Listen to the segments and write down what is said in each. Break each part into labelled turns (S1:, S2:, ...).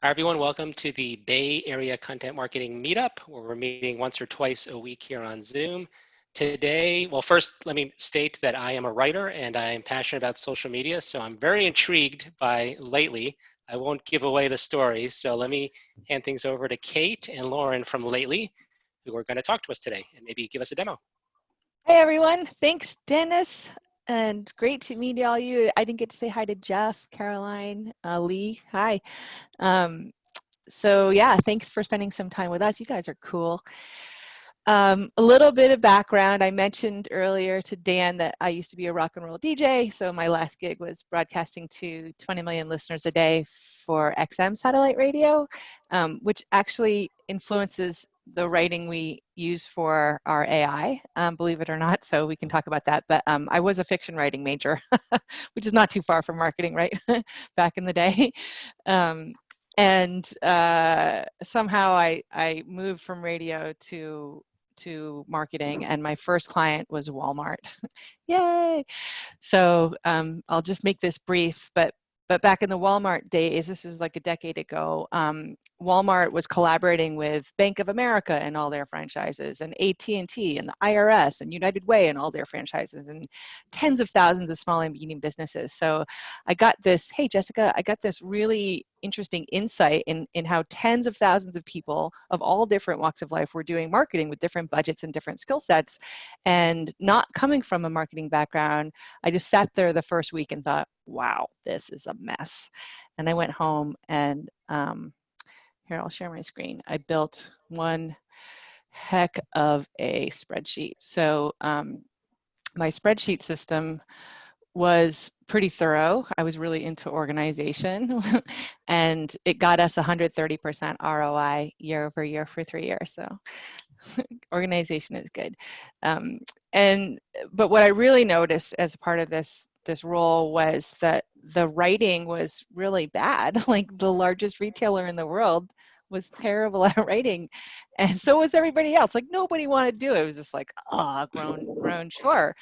S1: Hi, everyone. Welcome to the Bay Area Content Marketing Meetup, where we're meeting once or twice a week here on Zoom. Today, well, first, let me state that I am a writer and I am passionate about social media, so I'm very intrigued by Lately. I won't give away the story, so let me hand things over to Kate and Lauren from Lately, who are going to talk to us today and maybe give us a demo.
S2: Hey everyone, thanks Dennis, and great to meet all you. I didn't get to say hi to Jeff, Caroline, Lee, hi. So yeah, thanks for spending some time with us. You guys are cool. A little bit of background. I mentioned earlier to Dan that I used to be a rock and roll DJ. So my last gig was broadcasting to 20 million listeners a day for XM satellite radio, which actually influences the writing we use for our AI, believe it or not. So we can talk about that. But I was a fiction writing major, which is not too far from marketing, right? Back in the day. And somehow I moved from radio to marketing, and my first client was Walmart. Yay! So I'll just make this brief, but back in the Walmart days, this is like a decade ago, Walmart was collaborating with Bank of America and all their franchises, and AT&T and the IRS and United Way and all their franchises, and tens of thousands of small and medium businesses. So I got this, hey Jessica, I got this really interesting insight in how tens of thousands of people of all different walks of life were doing marketing with different budgets and different skill sets. And not coming from a marketing background, I just sat there the first week and thought, wow, this is a mess. And I went home and here, I'll share my screen. I built one heck of a spreadsheet. So my spreadsheet system was pretty thorough. I was really into organization and it got us 130% ROI year over year for 3 years. So organization is good. But what I really noticed as a part of this role was that the writing was really bad. Like the largest retailer in the world was terrible at writing, and so was everybody else. Like nobody wanted to do it. It was just like, grown sure.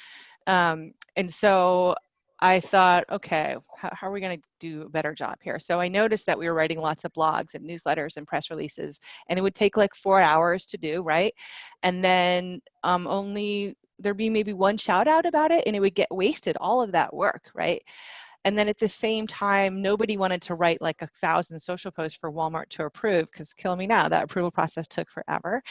S2: And so I thought, okay, how are we going to do a better job here? So I noticed that we were writing lots of blogs and newsletters and press releases, and it would take like 4 hours to do, right? And then only there'd be maybe one shout out about it, and it would get wasted, all of that work, right? And then at the same time, nobody wanted to write like 1,000 social posts for Walmart to approve, because kill me now, that approval process took forever.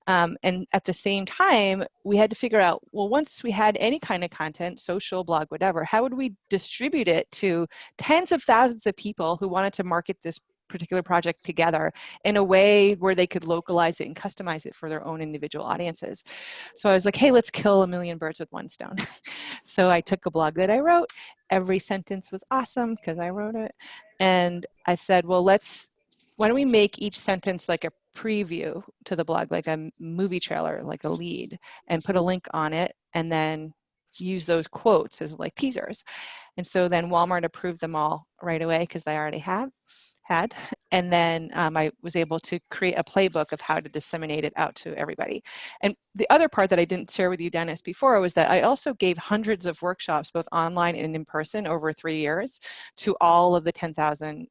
S2: And at the same time, we had to figure out, well, once we had any kind of content, social, blog, whatever, how would we distribute it to tens of thousands of people who wanted to market this particular project together in a way where they could localize it and customize it for their own individual audiences. So I was like, hey, let's kill a million birds with one stone. So I took a blog that I wrote. Every sentence was awesome because I wrote it. And I said, well, why don't we make each sentence like a preview to the blog, like a movie trailer, like a lead, and put a link on it, and then use those quotes as like teasers. And so then Walmart approved them all right away because they already had. And then I was able to create a playbook of how to disseminate it out to everybody. And the other part that I didn't share with you, Dennis, before was that I also gave hundreds of workshops, both online and in person, over 3 years to all of the 10,000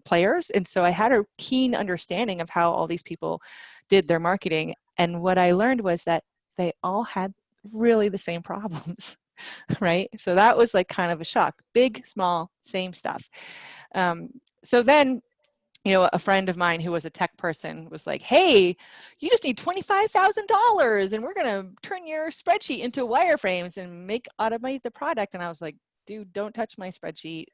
S2: players. And so I had a keen understanding of how all these people did their marketing. And what I learned was that they all had really the same problems, right? So that was like kind of a shock. Big, small, same stuff. So then, a friend of mine who was a tech person was like, hey, you just need $25,000 and we're going to turn your spreadsheet into wireframes and automate the product. And I was like, dude, don't touch my spreadsheet.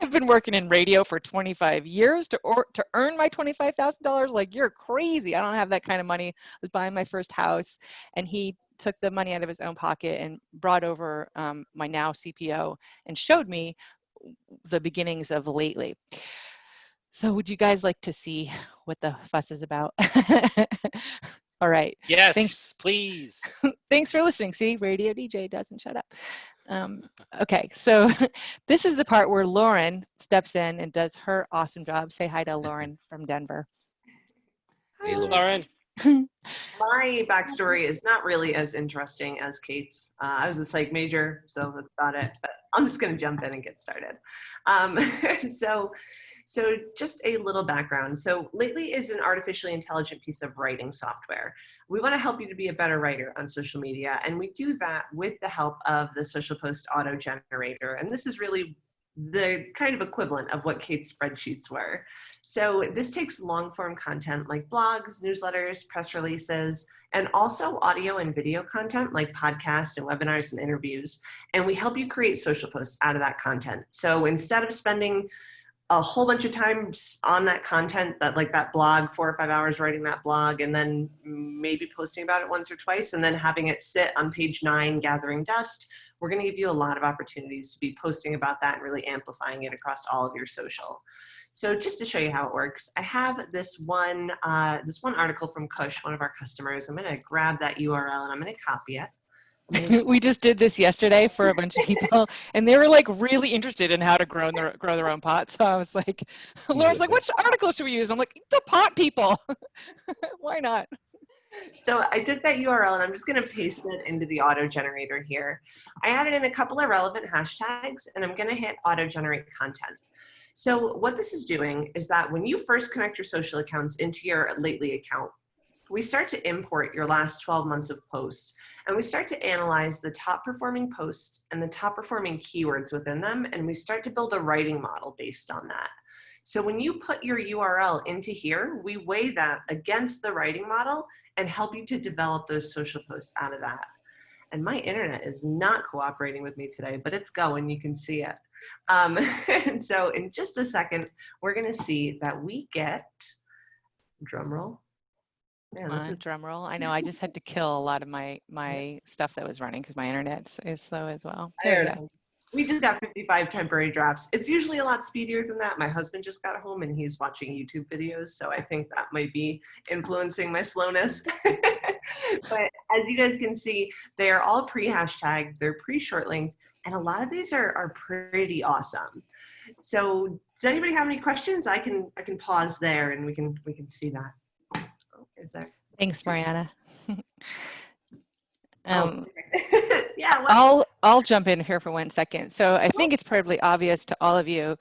S2: I've been working in radio for 25 years to earn my $25,000. Like, you're crazy. I don't have that kind of money. I was buying my first house, and he took the money out of his own pocket and brought over my now CPO and showed me the beginnings of Lately. So would you guys like to see what the fuss is about? All right.
S1: Yes,
S2: thanks.
S1: Please.
S2: Thanks for listening. See, radio DJ doesn't shut up. Okay, so this is the part where Lauren steps in and does her awesome job. Say hi to Lauren from Denver.
S1: Hey, Lauren.
S3: My backstory is not really as interesting as Kate's. I was a psych major, so that's about it. But I'm just going to jump in and get started. Um, so, so just a little background. So Lately is an artificially intelligent piece of writing software. We want to help you to be a better writer on social media, and we do that with the help of the social post auto generator. And this is really the kind of equivalent of what Kate's spreadsheets were. So this takes long form content like blogs, newsletters, press releases, and also audio and video content like podcasts and webinars and interviews. And we help you create social posts out of that content. So instead of spending a whole bunch of times on that content, that like that blog, 4 or 5 hours writing that blog, and then maybe posting about it once or twice, and then having it sit on page 9 gathering dust, we're going to give you a lot of opportunities to be posting about that and really amplifying it across all of your social. So just to show you how it works, I have this one article from Kush, one of our customers. I'm going to grab that URL and I'm going to copy it.
S2: We just did this yesterday for a bunch of people, and they were like really interested in how to grow their own pot. So I was like, Lauren's like, which article should we use? I'm like, the pot people. Why not?
S3: So I took that URL and I'm just going to paste it into the auto generator here. I added in a couple of relevant hashtags and I'm going to hit auto generate content. So what this is doing is that when you first connect your social accounts into your Lately account, we start to import your last 12 months of posts, and we start to analyze the top performing posts and the top performing keywords within them, and we start to build a writing model based on that. So when you put your URL into here, we weigh that against the writing model and help you to develop those social posts out of that. And my internet is not cooperating with me today, but it's going, you can see it. And so in just a second, we're gonna see that we get, drum roll.
S2: Man, drum roll. I know I just had to kill a lot of my stuff that was running because my internet is slow as well. There we go.
S3: We just got 55 temporary drafts. It's usually a lot speedier than that. My husband just got home and he's watching YouTube videos, so I think that might be influencing my slowness. But as you guys can see, they are all pre-hashtagged, they're pre-short linked, and a lot of these are pretty awesome. So does anybody have any questions? I can pause there and we can see that. Oh, is there?
S2: Thanks, Mariana.
S3: Yeah,
S2: I'll jump in here for 1 second. So I think it's probably obvious to all of you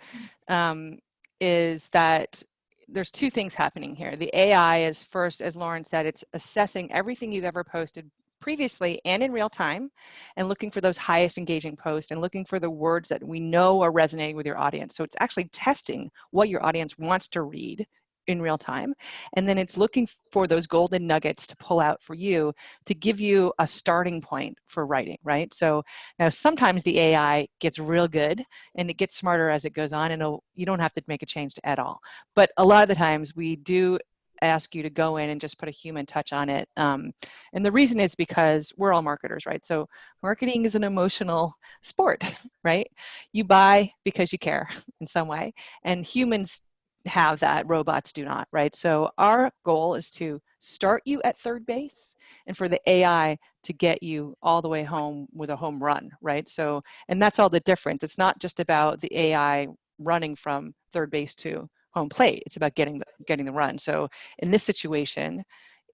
S2: is that there's 2 things happening here. The AI is first, as Lauren said, it's assessing everything you've ever posted previously and in real time and looking for those highest engaging posts and looking for the words that we know are resonating with your audience. So it's actually testing what your audience wants to read in real time. And then it's looking for those golden nuggets to pull out for you to give you a starting point for writing, right? So now sometimes the AI gets real good and it gets smarter as it goes on, and you don't have to make a change at all. But a lot of the times we do ask you to go in and just put a human touch on it. And the reason is because we're all marketers, right? So marketing is an emotional sport, right? You buy because you care in some way, and humans have that, robots do not, right? So our goal is to start you at third base and for the AI to get you all the way home with a home run, right? So, and that's all the difference. It's not just about the AI running from third base to home plate. It's about getting the run. So in this situation,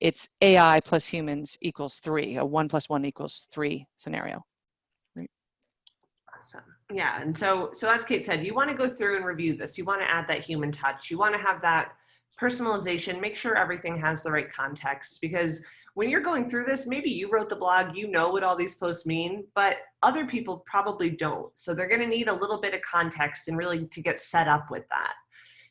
S2: it's AI plus humans equals 3, a 1 + 1 = 3 scenario.
S3: Awesome. Yeah, and so as Kate said, you want to go through and review this. You want to add that human touch. You want to have that personalization, make sure everything has the right context, because when you're going through this, maybe you wrote the blog, you know what all these posts mean, but other people probably don't. So they're going to need a little bit of context and really to get set up with that.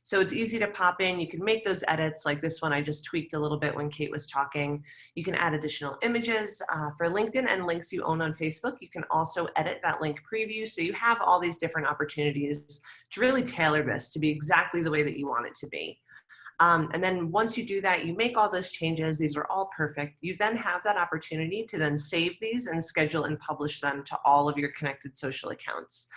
S3: So it's easy to pop in. You can make those edits, like this one I just tweaked a little bit when Kate was talking. You can add additional images for LinkedIn and links you own on Facebook. You can also edit that link preview. So you have all these different opportunities to really tailor this to be exactly the way that you want it to be. And then once you do that, you make all those changes. These are all perfect. You then have that opportunity to then save these and schedule and publish them to all of your connected social accounts.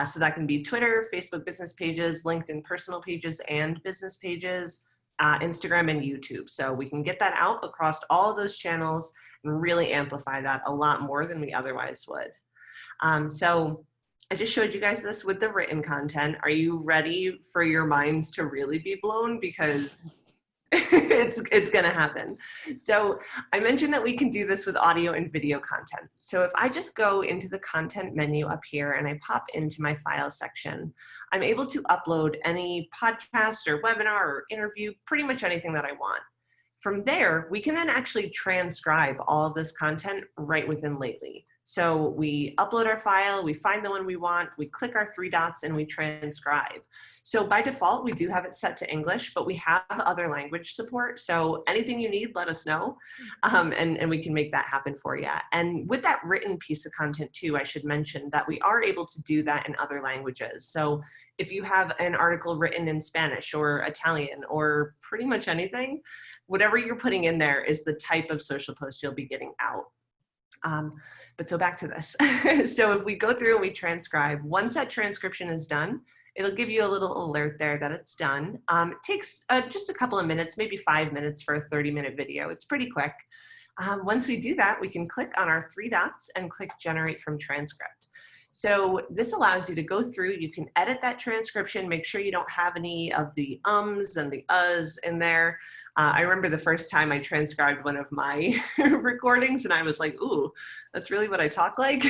S3: So that can be Twitter, Facebook business pages, LinkedIn personal pages and business pages, Instagram and YouTube. So we can get that out across all of those channels and really amplify that a lot more than we otherwise would. So I just showed you guys this with the written content. Are you ready for your minds to really be blown? Because It's going to happen. So I mentioned that we can do this with audio and video content. So if I just go into the content menu up here and I pop into my file section, I'm able to upload any podcast or webinar or interview, pretty much anything that I want. From there, we can then actually transcribe all of this content right within Lately. So we upload our file, we find the one we want, we click our 3 dots and we transcribe. So by default, we do have it set to English, but we have other language support. So anything you need, let us know, and we can make that happen for you. And with that written piece of content too, I should mention that we are able to do that in other languages. So if you have an article written in Spanish or Italian or pretty much anything, whatever you're putting in there is the type of social post you'll be getting out. But so back to this. So if we go through and we transcribe, once that transcription is done, it'll give you a little alert there that it's done. It takes just a couple of minutes, maybe 5 minutes for a 30-minute video. It's pretty quick. Once we do that, we can click on our 3 dots and click Generate from Transcript. So this allows you to go through, you can edit that transcription, make sure you don't have any of the ums and the uhs in there. I remember the first time I transcribed one of my recordings and I was like, ooh, that's really what I talk like.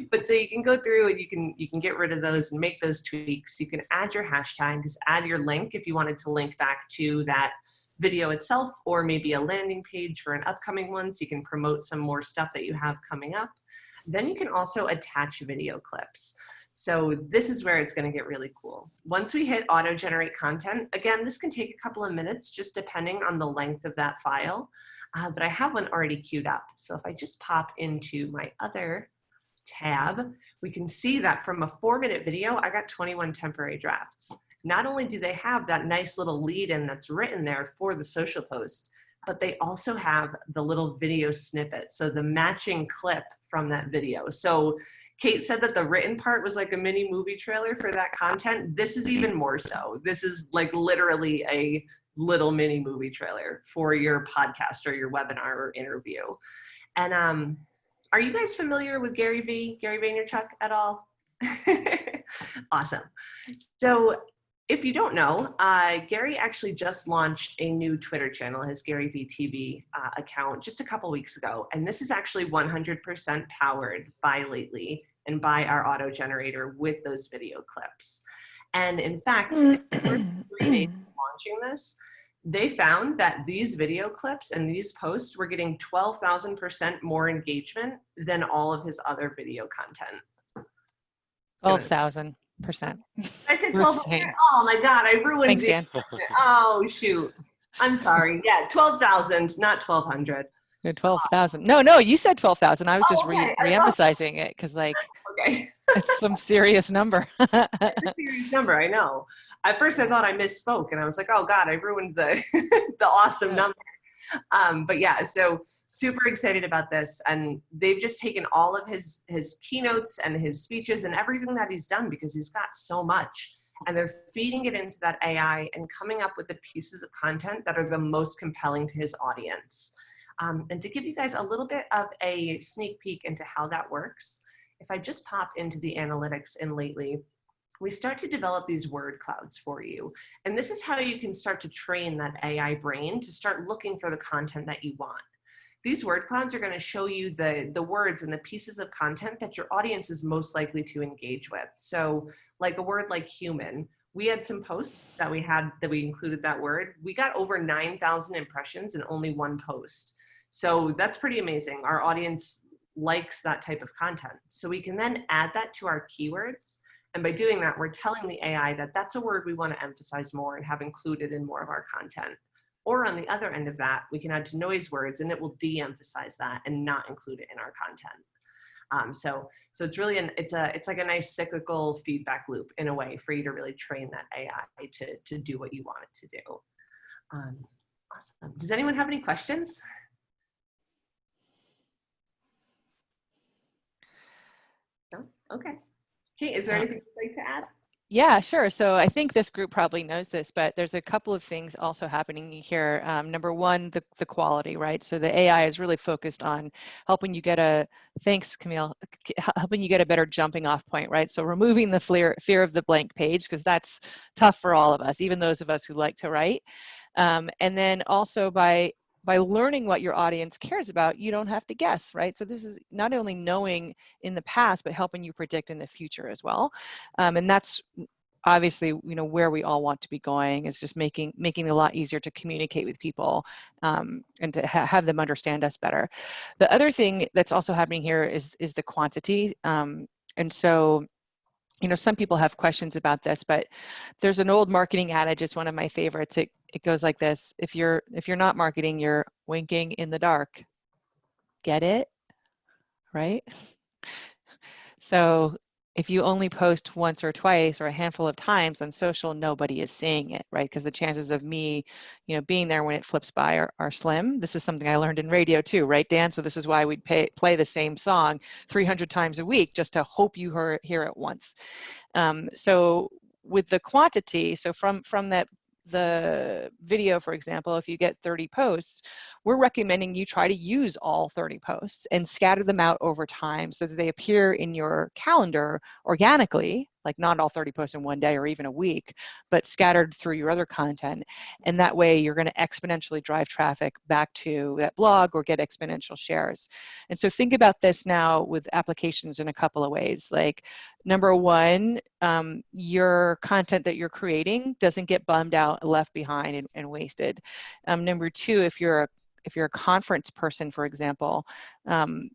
S3: But so you can go through and you can get rid of those and make those tweaks. You can add your hashtags, add your link if you wanted to link back to that video itself, or maybe a landing page for an upcoming one so you can promote some more stuff that you have coming up. Then you can also attach video clips. So this is where it's going to get really cool. Once we hit auto generate content, again, this can take a couple of minutes just depending on the length of that file, but I have one already queued up. So if I just pop into my other tab, we can see that from a 4-minute video, I got 21 temporary drafts. Not only do they have that nice little lead in that's written there for the social post, but they also have the little video snippet. So the matching clip from that video. So Kate said that the written part was like a mini movie trailer for that content. This is even more so. This is like literally a little mini movie trailer for your podcast or your webinar or interview. And are you guys familiar with Gary Vaynerchuk at all? Awesome. So if you don't know, Gary actually just launched a new Twitter channel, his Gary V TV account, just a couple weeks ago. And this is actually 100% powered by Lately and by our auto generator with those video clips. And in fact, in the first 3 days of launching this, they found that these video clips and these posts were getting 12,000% more engagement than all of his other video content.
S2: 12,000%.
S3: I said 12,000. Oh my God, I ruined it. Oh shoot. I'm sorry. Yeah, 12,000, not 1,200.
S2: 12,000. No, you said 12,000. I was just re-emphasizing it because like it's some serious number.
S3: It's a serious number, I know. At first I thought I misspoke and I was like, oh God, I ruined the the awesome number. But yeah, so super excited about this. And they've just taken all of his keynotes and his speeches and everything that he's done because he's got so much. And they're feeding it into that AI and coming up with the pieces of content that are the most compelling to his audience. And to give you guys a little bit of a sneak peek into how that works, if I just pop into the analytics in Lately, we start to develop these word clouds for you. And this is how you can start to train that AI brain to start looking for the content that you want. These word clouds are going to show you the words and the pieces of content that your audience is most likely to engage with. So like a word like human, we had some posts that we included that word. We got over 9,000 impressions in only one post. So that's pretty amazing. Our audience likes that type of content. So we can then add that to our keywords. And by doing that, we're telling the AI that that's a word we want to emphasize more and have included in more of our content. Or on the other end of that, we can add to noise words and it will de-emphasize that and not include it in our content. So it's really it's like a nice cyclical feedback loop in a way for you to really train that AI to do what you want it to do. Awesome. Does anyone have any questions? No? Okay. Okay, is there anything you'd like to add?
S2: Yeah, sure. So I think this group probably knows this, but there's a couple of things also happening here. Number one, the quality, right? So the AI is really focused on helping you get thanks Camille, helping you get a better jumping off point, right? So removing the fear of the blank page, because that's tough for all of us, even those of us who like to write. And then also by learning what your audience cares about, you don't have to guess, right? So this is not only knowing in the past, but helping you predict in the future as well. And that's obviously, you know, where we all want to be going, is just making it a lot easier to communicate with people, and to have them understand us better. The other thing that's also happening here is the quantity. And so, you know, some people have questions about this, but there's an old marketing adage. It's one of my favorites. It goes like this: if you're not marketing, you're winking in the dark. Get it? Right? So if you only post once or twice or a handful of times on social, nobody is seeing it, right? Because the chances of me, you know, being there when it flips by are slim. This is something I learned in radio too, right, Dan? So this is why we'd play the same song 300 times a week just to hope you hear it once. So with the quantity, so from the video, for example, if you get 30 posts, we're recommending you try to use all 30 posts and scatter them out over time so that they appear in your calendar organically, like not all 30 posts in one day or even a week, but scattered through your other content. And that way you're going to exponentially drive traffic back to that blog or get exponential shares. And so think about this now with applications in a couple of ways. Like, number one, your content that you're creating doesn't get bummed out, left behind, and wasted. Number two, if you're a conference person, for example,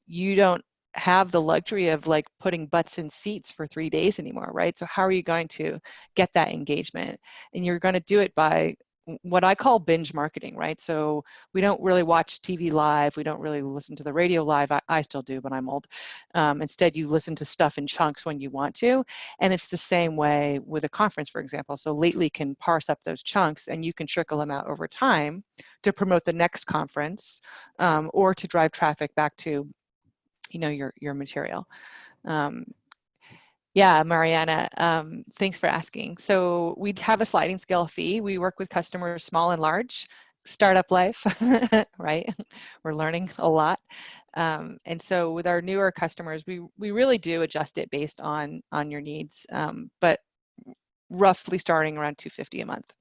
S2: you don't have the luxury of like putting butts in seats for 3 days anymore, right? So how are you going to get that engagement? And you're going to do it by what I call binge marketing, right? So we don't really watch TV live. We don't really listen to the radio live. I still do, but I'm old. Instead, you listen to stuff in chunks when you want to. And it's the same way with a conference, for example. So Lately can parse up those chunks and you can trickle them out over time to promote the next conference, or to drive traffic back to, you know, your material. Yeah, Mariana, thanks for asking. So we have a sliding scale fee. We work with customers small and large, startup life, right? We're learning a lot. And so with our newer customers, we really do adjust it based on your needs, but roughly starting around $250 a month.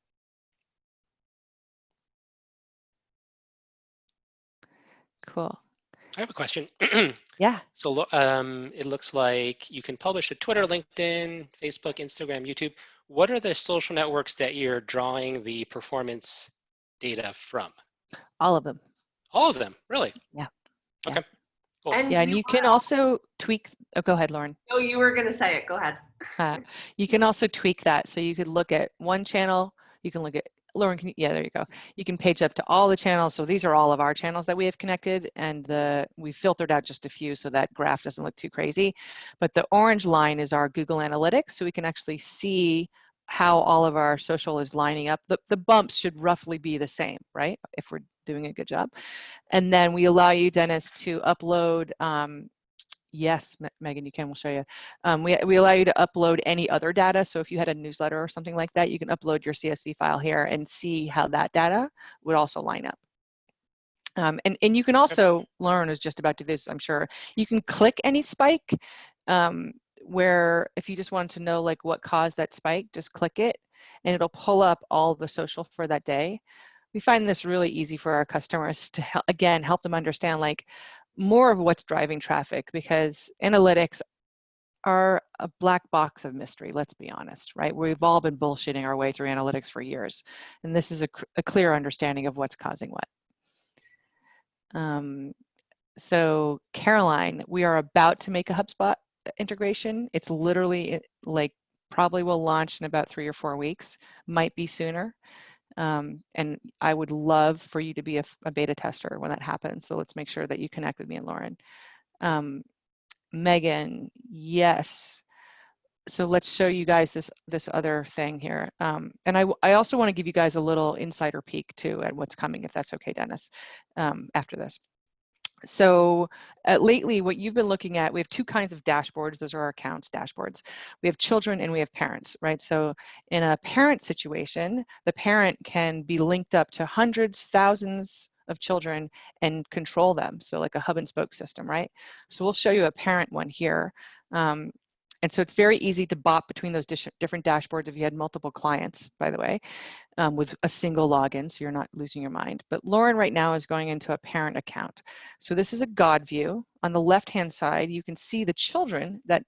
S2: Cool.
S1: I have a question.
S2: Yeah.
S1: So it looks like you can publish to Twitter, LinkedIn, Facebook, Instagram, YouTube. What are the social networks that you're drawing the performance data from?
S2: All of them.
S1: All of them, really?
S2: Yeah.
S1: Okay. Cool.
S3: And
S2: yeah, and you can also tweak. Oh, go ahead, Lauren.
S3: Oh, you were going to say it. Go ahead.
S2: You can also tweak that. So you could look at one channel. You can look at, Lauren, yeah, there you go. You can page up to all the channels. So these are all of our channels that we have connected, and we filtered out just a few so that graph doesn't look too crazy. But the orange line is our Google Analytics, so we can actually see how all of our social is lining up. The bumps should roughly be the same, right? If we're doing a good job. And then we allow you, Dennis, to upload, yes, Megan, you can, we'll show you. We allow you to upload any other data. So if you had a newsletter or something like that, you can upload your CSV file here and see how that data would also line up. And you can also, Lauren is just about to do this, I'm sure. You can click any spike, where if you just want to know like what caused that spike, just click it and it'll pull up all the social for that day. We find this really easy for our customers to, again, help them understand like more of what's driving traffic, because analytics are a black box of mystery, let's be honest, right? We've all been bullshitting our way through analytics for years, and this is a clear understanding of what's causing what. So Caroline, we are about to make a HubSpot integration. It's literally like probably will launch in about 3 or 4 weeks, might be sooner. And I would love for you to be a beta tester when that happens. So let's make sure that you connect with me and Lauren. Megan, yes. So let's show you guys this other thing here. And I also want to give you guys a little insider peek too at what's coming, if that's okay, Dennis, after this. So lately, what you've been looking at, we have 2 kinds of dashboards. Those are our accounts dashboards. We have children and we have parents, right? So in a parent situation, the parent can be linked up to hundreds, thousands of children and control them. So like a hub and spoke system, right? So we'll show you a parent one here. And And so it's very easy to bop between those different dashboards if you had multiple clients, by the way, with a single login, so you're not losing your mind. But Lauren right now is going into a parent account. So this is a God view. On the left-hand side, you can see the children that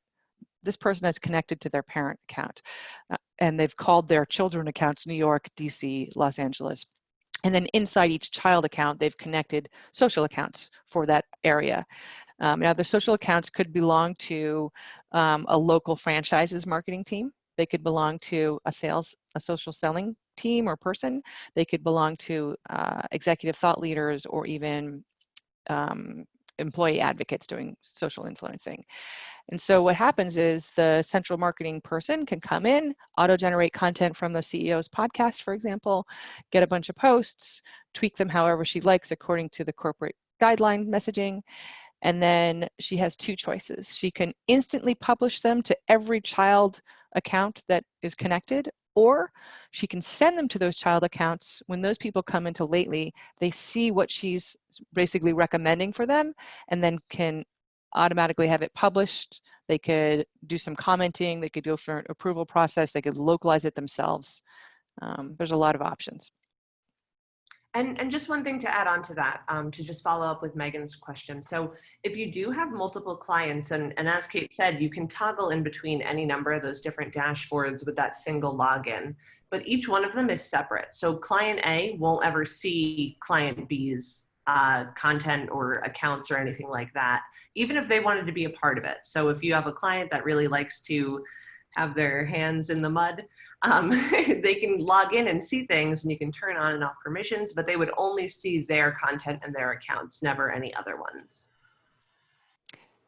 S2: this person has connected to their parent account. And they've called their children accounts New York, DC, Los Angeles. And then inside each child account, they've connected social accounts for that area. Now, the social accounts could belong to a local franchise's marketing team. They could belong to a social selling team or person. They could belong to executive thought leaders or even employee advocates doing social influencing. And so what happens is the central marketing person can come in, auto-generate content from the CEO's podcast, for example, get a bunch of posts, tweak them however she likes according to the corporate guideline messaging. And then she has two choices. She can instantly publish them to every child account that is connected, or she can send them to those child accounts. When those people come into Lately, they see what she's basically recommending for them and then can automatically have it published. They could do some commenting. They could go for an approval process. They could localize it themselves. There's a lot of options.
S3: And just one thing to add on to that, to just follow up with Megan's question. So if you do have multiple clients, and as Kate said, you can toggle in between any number of those different dashboards with that single login, but each one of them is separate. So client A won't ever see client B's content or accounts or anything like that, even if they wanted to be a part of it. So if you have a client that really likes to have their hands in the mud, they can log in and see things, and you can turn on and off permissions, but they would only see their content and their accounts, never any other ones.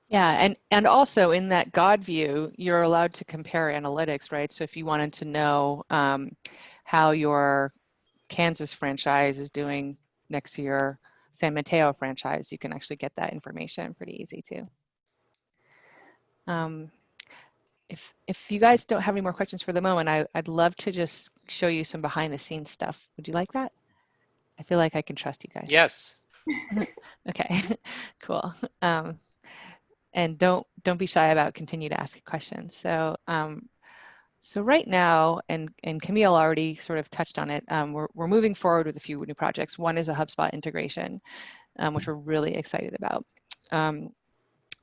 S2: Yeah, and also in that God view, you're allowed to compare analytics, right? So if you wanted to know how your Kansas franchise is doing next to your San Mateo franchise, you can actually get that information pretty easy too. If you guys don't have any more questions for the moment, I'd love to just show you some behind the scenes stuff. Would you like that? I feel like I can trust you guys.
S1: Yes.
S2: Okay, cool. And don't be shy about continue to ask questions. So so right now, and Camille already sort of touched on it, we're moving forward with a few new projects. One is a HubSpot integration, which we're really excited about.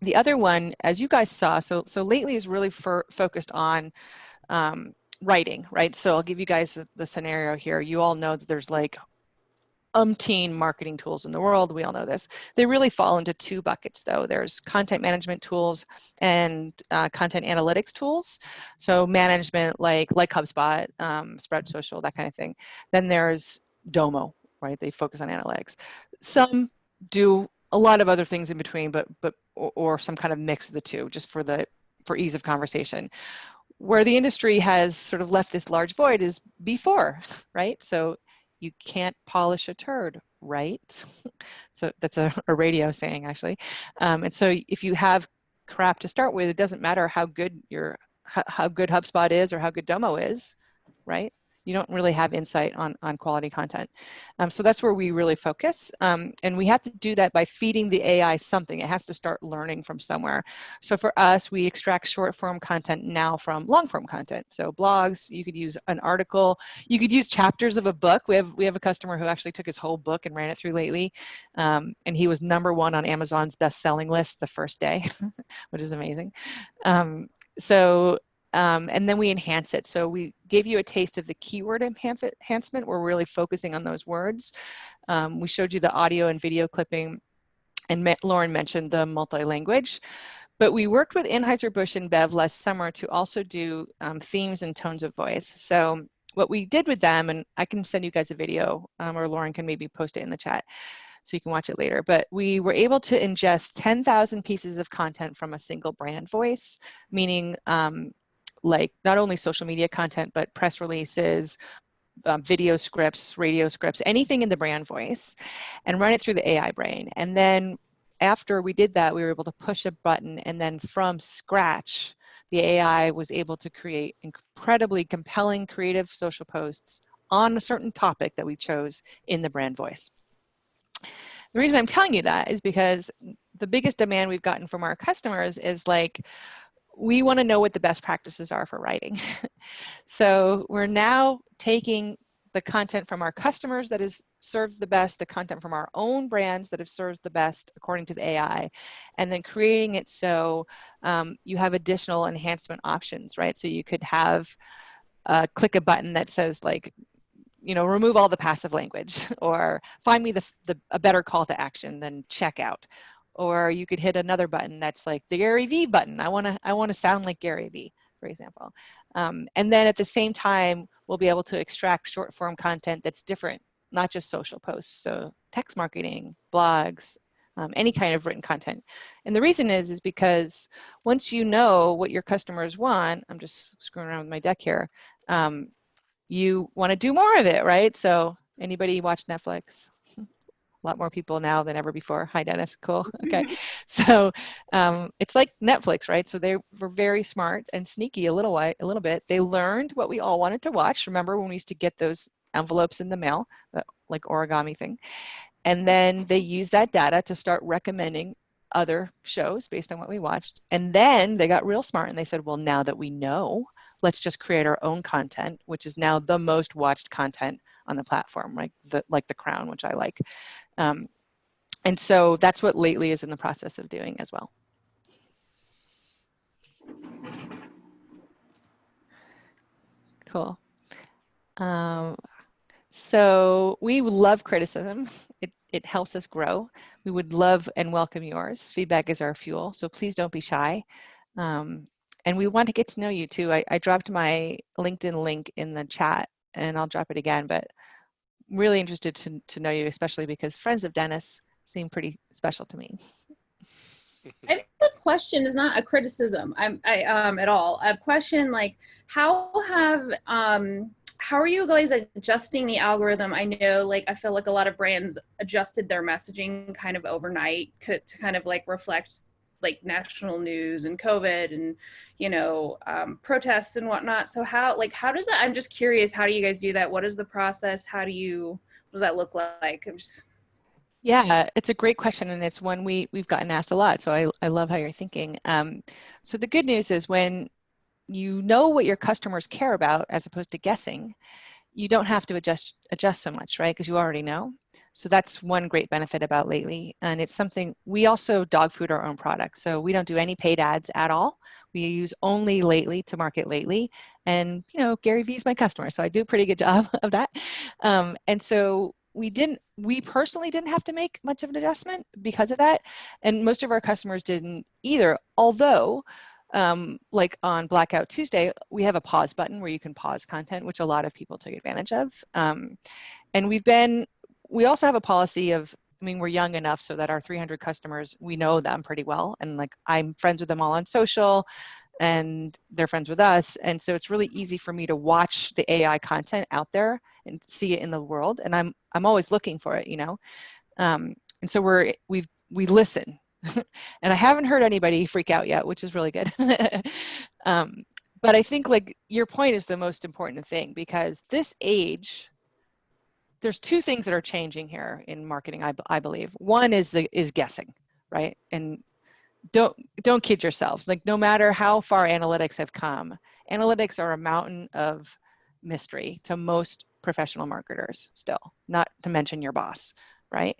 S2: The other one, as you guys saw, so Lately is really focused on writing, right? So I'll give you guys the scenario here. You all know that there's like umpteen marketing tools in the world. We all know this. They really fall into two buckets though. There's content management tools and content analytics tools. So management like HubSpot, Sprout Social, that kind of thing. Then there's Domo, right? They focus on analytics. Some do a lot of other things in between, or some kind of mix of the two, just for ease of conversation. Where the industry has sort of left this large void is before, right? So you can't polish a turd, right? So that's a radio saying, actually. And so if you have crap to start with, it doesn't matter how good HubSpot is or how good Domo is, right? You don't really have insight on quality content. So that's where we really focus. And we have to do that by feeding the AI something. It has to start learning from somewhere. So for us, we extract short form content now from long form content. So blogs, you could use an article, you could use chapters of a book. We have a customer who actually took his whole book and ran it through Lately. And he was #1 on Amazon's best-selling list the first day, which is amazing. And then we enhance it. So we gave you a taste of the keyword enhancement. We're really focusing on those words. We showed you the audio and video clipping, and Lauren mentioned the multi-language. But we worked with Anheuser-Busch and Bev last summer to also do themes and tones of voice. So what we did with them, and I can send you guys a video, or Lauren can maybe post it in the chat so you can watch it later. But we were able to ingest 10,000 pieces of content from a single brand voice, meaning like not only social media content, but press releases, video scripts, radio scripts, anything in the brand voice, and run it through the AI brain. And then after we did that, we were able to push a button, and then from scratch, the AI was able to create incredibly compelling creative social posts on a certain topic that we chose in the brand voice. The reason I'm telling you that is because the biggest demand we've gotten from our customers is like, we want to know what the best practices are for writing. So we're now taking the content from our customers that is served the best, the content from our own brands that have served the best according to the AI, and then creating it so you have additional enhancement options, right? So you could have click a button that says like, you know, remove all the passive language, or find me a better call to action than checkout. Or you could hit another button that's like the Gary Vee button. I want to sound like Gary Vee, for example. And then at the same time, we'll be able to extract short form content that's different, not just social posts. So text marketing, blogs, any kind of written content. And the reason is because once you know what your customers want, I'm just screwing around with my deck here, you want to do more of it, right? So anybody watch Netflix? A lot more people now than ever before. Hi, Dennis. Cool. Okay. So it's like Netflix, right? So they were very smart and sneaky a little bit. They learned what we all wanted to watch. Remember when we used to get those envelopes in the mail, that like origami thing? And then they used that data to start recommending other shows based on what we watched. And then they got real smart and they said, well, now that we know, let's just create our own content, which is now the most watched content on the platform, right? Like The Crown, which I like. And so that's what Lately is in the process of doing as well. Cool. So we love criticism. It helps us grow. We would love and welcome yours. Feedback is our fuel, so please don't be shy. And we want to get to know you too. I dropped my LinkedIn link in the chat, and I'll drop it again, but really interested to know you, especially because friends of Dennis seem pretty special to me.
S4: I think the question is not a criticism at all. A question like, how are you guys adjusting the algorithm? I know, like, I feel like a lot of brands adjusted their messaging kind of overnight to kind of like reflect like national news and COVID and, you know, protests and whatnot. So how does that, I'm just curious, how do you guys do that? What is the process? What does that look like?
S2: Yeah, it's a great question, and it's one we've gotten asked a lot. So I love how you're thinking. So the good news is when you know what your customers care about, as opposed to guessing, you don't have to adjust so much, right? Because you already know. So that's one great benefit about Lately. And it's something, we also dog food our own products. So we don't do any paid ads at all. We use only Lately to market Lately. And, you know, Gary Vee's my customer, so I do a pretty good job of that. And so we personally didn't have to make much of an adjustment because of that. And most of our customers didn't either, although like on Blackout Tuesday, we have a pause button where you can pause content, which a lot of people took advantage of. And we also have a policy of, I mean, we're young enough so that our 300 customers, we know them pretty well. And like, I'm friends with them all on social and they're friends with us. And so it's really easy for me to watch the AI content out there and see it in the world. And I'm always looking for it, you know? And so we listen. And I haven't heard anybody freak out yet, which is really good. But I think like your point is the most important thing, because this age, there's two things that are changing here in marketing, I believe. One is guessing, right? And don't kid yourselves. Like, no matter how far analytics have come, analytics are a mountain of mystery to most professional marketers still, not to mention your boss, right?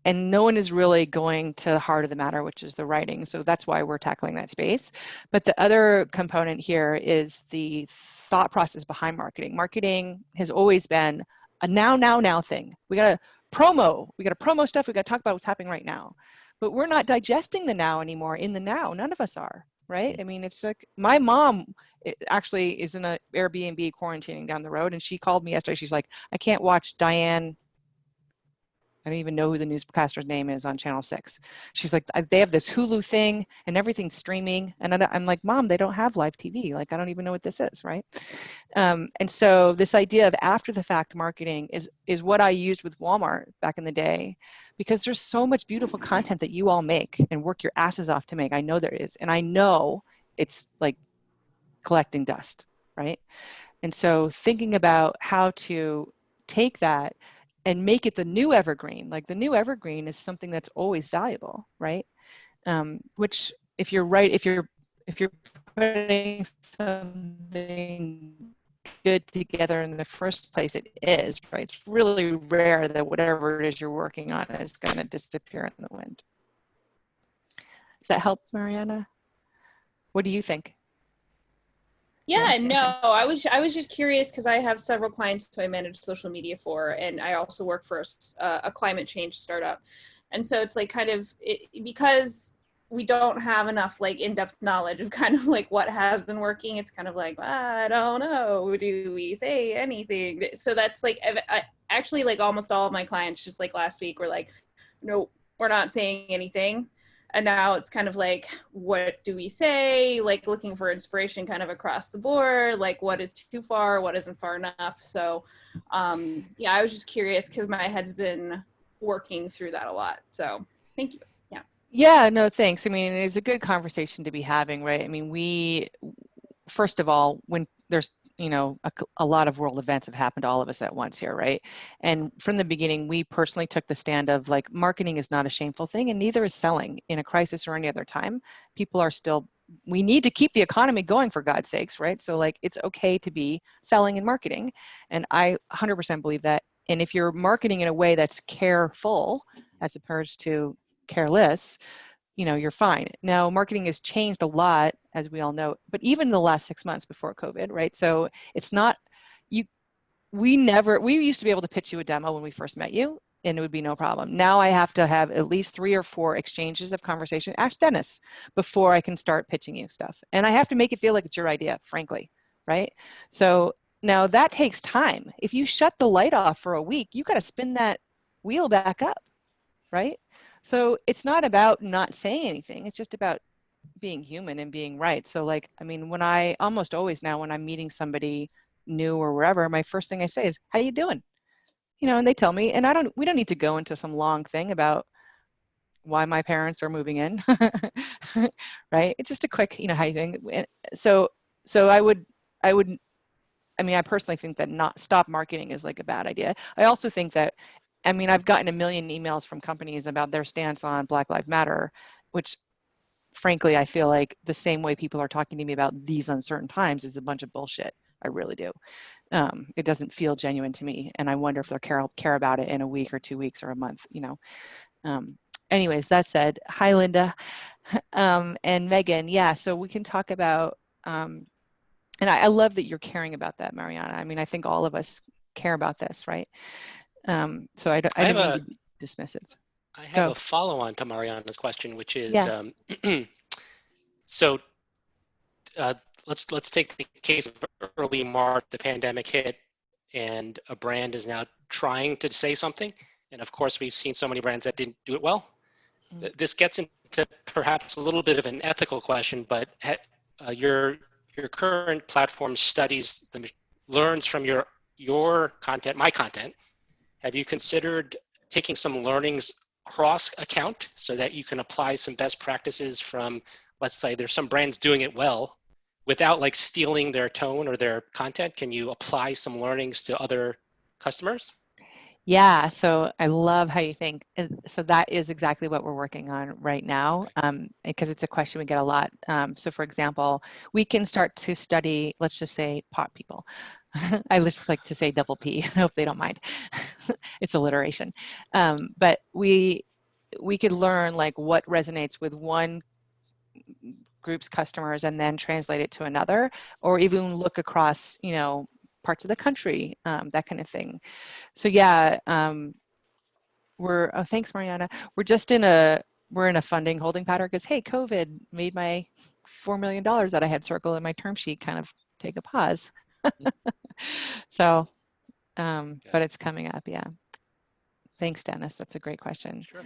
S2: And no one is really going to the heart of the matter, which is the writing. So that's why we're tackling that space. But the other component here is the thought process behind marketing. Marketing has always been a now thing. We got to promo stuff. We got to talk about what's happening right now. But we're not digesting the now anymore in the now. None of us are, right? I mean, it's like my mom actually is in an Airbnb quarantining down the road. And she called me yesterday. She's like, I can't watch Diane. I don't even know who the newscaster's name is on Channel 6. She's like, they have this Hulu thing and everything's streaming. And I'm like, Mom, they don't have live TV. Like, I don't even know what this is, right? And so this idea of after the fact marketing is what I used with Walmart back in the day, because there's so much beautiful content that you all make and work your asses off to make. I know there is. And I know it's like collecting dust, right? And so thinking about how to take that and make it the new evergreen. Like, the new evergreen is something that's always valuable, right? Which if you're right, if you're putting something good together in the first place, it is, right? It's really rare that whatever it is you're working on is going to disappear in the wind. Does that help, Mariana? What do you think?
S4: Yeah, no, I was just curious because I have several clients who I manage social media for, and I also work for a climate change startup. And so it's like kind of because we don't have enough like in-depth knowledge of kind of like what has been working. It's kind of like, I don't know, do we say anything? So that's like, actually like almost all of my clients just like last week were like, no, we're not saying anything. And now it's kind of like, what do we say? Like looking for inspiration kind of across the board, like what is too far, what isn't far enough. So yeah, I was just curious because my head's been working through that a lot. So thank you. Yeah.
S2: Yeah, no, thanks. I mean, it's a good conversation to be having, right? I mean, first of all, when there's, you know, a lot of world events have happened to all of us at once here, right? And from the beginning, we personally took the stand of like, marketing is not a shameful thing, and neither is selling in a crisis or any other time. People are still, we need to keep the economy going, for God's sakes, right? So like, it's okay to be selling and marketing. And I 100% believe that. And if you're marketing in a way that's careful, as opposed to careless, you know, you're fine. Now, marketing has changed a lot, as we all know, but even in the last 6 months before COVID, right? So it's not, we used to be able to pitch you a demo when we first met you, and it would be no problem. Now I have to have at least 3 or 4 exchanges of conversation, ask Dennis, before I can start pitching you stuff. And I have to make it feel like it's your idea, frankly, right? So now that takes time. If you shut the light off for a week, you got to spin that wheel back up, right? So it's not about not saying anything. It's just about being human and being right. So like, I mean, when I almost always now, when I'm meeting somebody new or wherever, my first thing I say is, how you doing? You know, and they tell me, and we don't need to go into some long thing about why my parents are moving in, right? It's just a quick, you know, how you doing? So I mean, I personally think that not stop marketing is like a bad idea. I also think that, I mean, I've gotten a million emails from companies about their stance on Black Lives Matter, which frankly, I feel like the same way people are talking to me about these uncertain times is a bunch of bullshit. I really do. It doesn't feel genuine to me. And I wonder if they'll care about it in a week or 2 weeks or a month, you know. Anyways, that said, hi, Linda and Megan. Yeah, so we can talk about, and I love that you're caring about that, Mariana. I mean, I think all of us care about this, right? So I didn't mean to be dismissive.
S1: I have a follow-on to Mariana's question, which is,
S2: yeah.
S1: So let's take the case of early March, the pandemic hit, and a brand is now trying to say something. And of course, we've seen so many brands that didn't do it well. This gets into perhaps a little bit of an ethical question, but your current platform learns from your content, my content. Have you considered taking some learnings cross account so that you can apply some best practices from, let's say there's some brands doing it well without like stealing their tone or their content? Can you apply some learnings to other customers?
S2: Yeah, so I love how you think. So that is exactly what we're working on right now, because it's a question we get a lot. So for example, we can start to study, let's just say pot people. I just like to say double P, I hope they don't mind. It's alliteration. But we could learn like what resonates with one group's customers and then translate it to another, or even look across, you know, parts of the country, that kind of thing. So yeah, thanks, Mariana. We're just in a funding holding pattern because, hey, COVID made my $4 million that I had circled in my term sheet kind of take a pause. So, but it's coming up, yeah. Thanks, Dennis. That's a great question.
S1: Sure.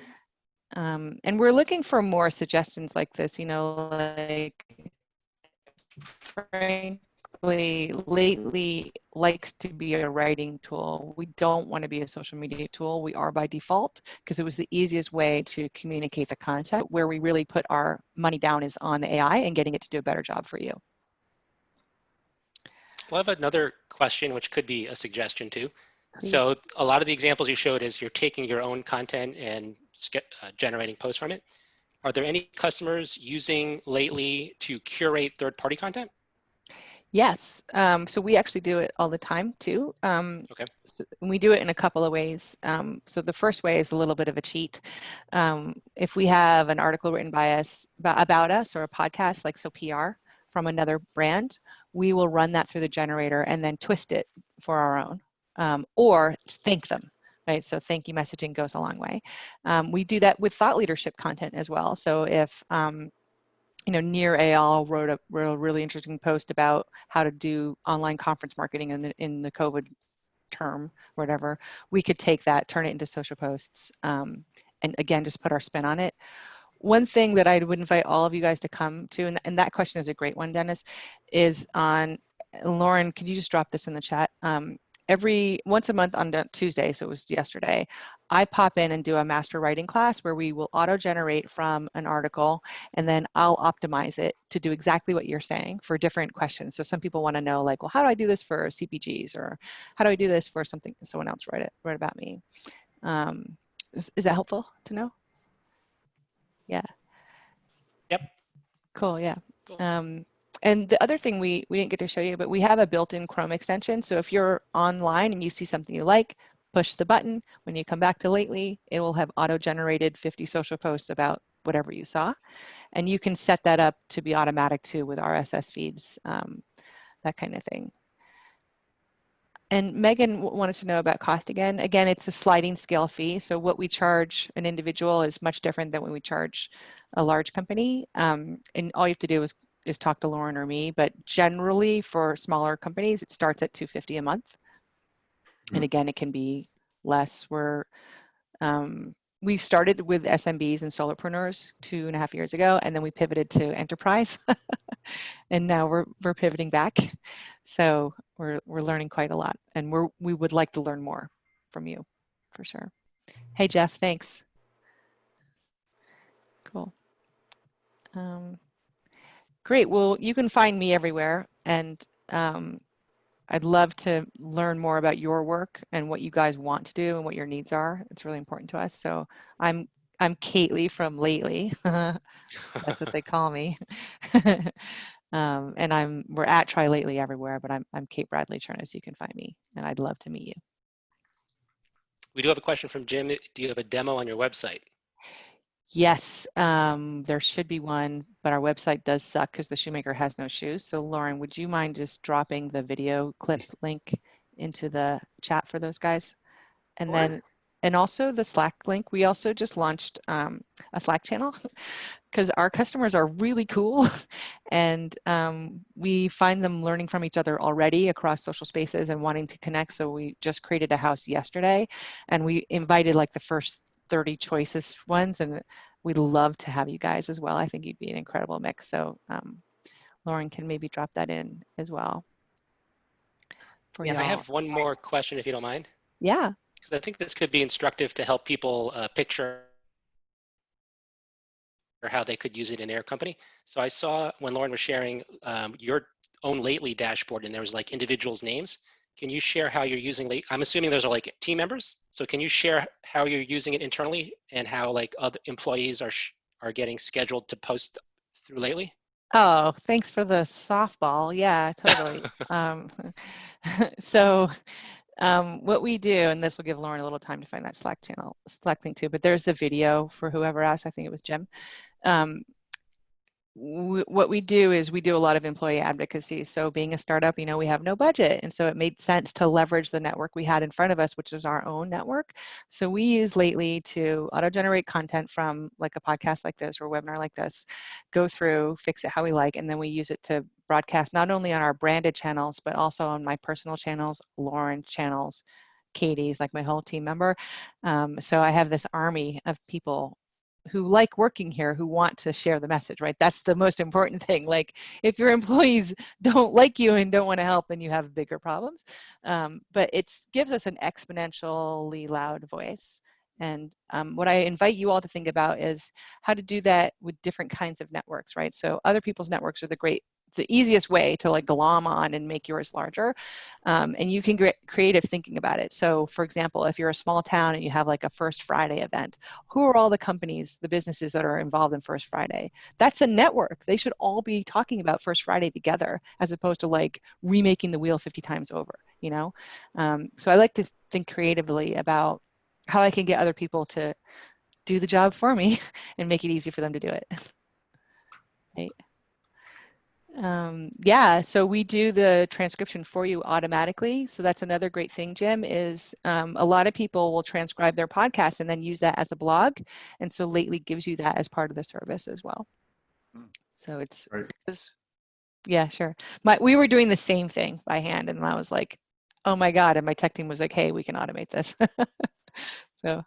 S2: And we're looking for more suggestions like this, you know, like frankly, lately likes to be a writing tool. We don't want to be a social media tool. We are by default because it was the easiest way to communicate the content. Where we really put our money down is on the AI and getting it to do a better job for you.
S1: Well, I have another question, which could be a suggestion too.
S2: Please.
S1: So a lot of the examples you showed is you're taking your own content and generating posts from it. Are there any customers using Lately to curate third-party content?
S2: Yes, so we actually do it all the time too.
S1: Okay.
S2: So we do it in a couple of ways. So the first way is a little bit of a cheat. If we have an article written by us about us, or a podcast, like so PR from another brand, we will run that through the generator and then twist it for our own, or thank them. Right, so thank you messaging goes a long way. We do that with thought leadership content as well. So if you know, Near AL wrote a really interesting post about how to do online conference marketing in the COVID term, whatever, we could take that, turn it into social posts, and again, just put our spin on it. One thing that I would invite all of you guys to come to, and that question is a great one, Dennis, is on, Lauren, could you just drop this in the chat? Once a month on Tuesday, so it was yesterday, I pop in and do a master writing class where we will auto-generate from an article, and then I'll optimize it to do exactly what you're saying for different questions. So some people want to know, like, well, how do I do this for CPGs, or how do I do this for something someone else wrote about me? Is that helpful to know? Yeah.
S1: Yep.
S2: Cool. Yeah.
S1: Cool.
S2: And the other thing we didn't get to show you, but we have a built-in Chrome extension. So if you're online and you see something you like, push the button. When you come back to Lately, it will have auto-generated 50 social posts about whatever you saw. And you can set that up to be automatic too with RSS feeds, that kind of thing. And Megan wanted to know about cost again. Again, it's a sliding scale fee. So what we charge an individual is much different than when we charge a large company. And all you have to do is talk to Lauren or me. But generally for smaller companies, it starts at $250 a month. And again, it can be less. We started with SMBs and solopreneurs 2.5 years ago, and then we pivoted to enterprise. And now we're pivoting back. So we're learning quite a lot, and we would like to learn more from you for sure. Hey Jeff, thanks. Cool. Great. Well, you can find me everywhere, and I'd love to learn more about your work and what you guys want to do and what your needs are. It's really important to us. So I'm Kately from Lately. That's what they call me. And we're at Try Lately everywhere, but I'm Kate Bradley Chernis. You can find me, and I'd love to meet you.
S1: We do have a question from Jim. Do you have a demo on your website?
S2: Yes, there should be one, but our website does suck because the shoemaker has no shoes. So Lauren, would you mind just dropping the video clip link into the chat for those guys? And then, and also the Slack link. We also just launched a Slack channel because our customers are really cool, and we find them learning from each other already across social spaces and wanting to connect. So we just created a house yesterday, and we invited like the first 30 choicest ones, and we'd love to have you guys as well. I think you'd be an incredible mix. So Lauren can maybe drop that in as well.
S3: Yes.
S1: I have one more question, if you don't mind.
S2: Yeah.
S1: Because I think this could be instructive to help people picture how they could use it in their company. So I saw when Lauren was sharing your own Lately dashboard, and there was like individuals' names. Can you share how you're using Lately? I'm assuming those are like team members. So can you share how you're using it internally and how like other employees are getting scheduled to post through Lately?
S2: Oh, thanks for the softball. Yeah, totally. So what we do, and this will give Lauren a little time to find that Slack link too, but there's the video for whoever asked. I think it was Jim. What we do is we do a lot of employee advocacy. So being a startup, we have no budget. And so it made sense to leverage the network we had in front of us, which is our own network. So we use Lately to auto-generate content from like a podcast like this or a webinar like this, go through, fix it how we like, and then we use it to broadcast not only on our branded channels, but also on my personal channels, Lauren's channels, Katie's, like my whole team member. So I have this army of people who like working here, who want to share the message, right? That's the most important thing. Like if your employees don't like you and don't want to help, then you have bigger problems. But it gives us an exponentially loud voice. And what I invite you all to think about is how to do that with different kinds of networks, right? So other people's networks are the great the easiest way to like glom on and make yours larger. And you can get creative thinking about it. So for example, if you're a small town and you have like a First Friday event, who are all the companies, the businesses that are involved in First Friday? That's a network. They should all be talking about First Friday together, as opposed to like remaking the wheel 50 times over, you know? So I like to think creatively about how I can get other people to do the job for me and make it easy for them to do it. Right. Yeah, so we do the transcription for you automatically. So that's another great thing, Jim, is a lot of people will transcribe their podcast and then use that as a blog. And so Lately gives you that as part of the service as well. So it's,
S5: Right.
S2: yeah, sure. We were doing the same thing by hand, and I was like, oh my God. And my tech team was like, hey, we can automate this. So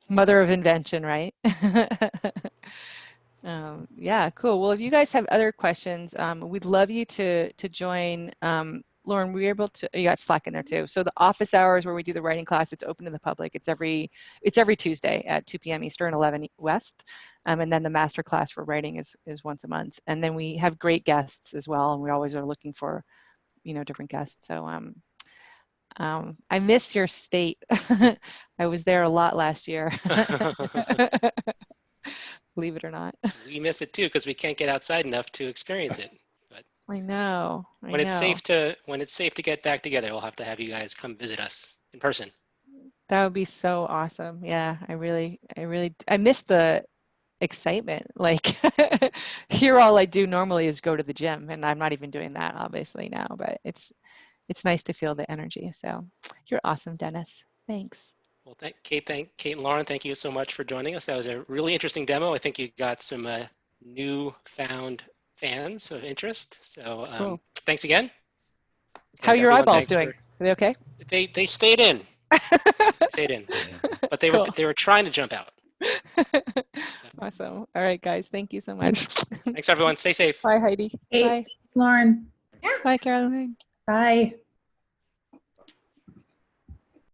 S2: mother of invention, right? Yeah, cool. Well, if you guys have other questions, we'd love you to join. Lauren, were you able to, you got Slack in there too. So the office hours where we do the writing class, it's open to the public. It's every Tuesday at 2 p.m. Eastern, 11 West. And then the master class for writing is once a month. And then we have great guests as well. And we always are looking for, different guests. So I miss your state. I was there a lot last year. Believe it or not.
S1: We miss it too because we can't get outside enough to experience it. But
S2: I know.
S1: when it's safe to get back together, we'll have to have you guys come visit us in person.
S2: That would be so awesome. Yeah, I miss the excitement. Like here, all I do normally is go to the gym, and I'm not even doing that obviously now. But it's nice to feel the energy. So you're awesome, Dennis. Thanks.
S1: Well, Kate and Lauren, thank you so much for joining us. That was a really interesting demo. I think you got some newfound fans of interest. So
S2: Cool.
S1: Thanks again.
S2: How are your eyeballs doing? Are they okay?
S1: They stayed in. Stayed in, but they were trying to jump out.
S2: Awesome. All right, guys. Thank you so much.
S1: Thanks, everyone. Stay safe.
S2: Bye, Heidi.
S4: Hey,
S2: Bye.
S4: thanks, Lauren.
S2: Bye, Caroline.
S4: Bye.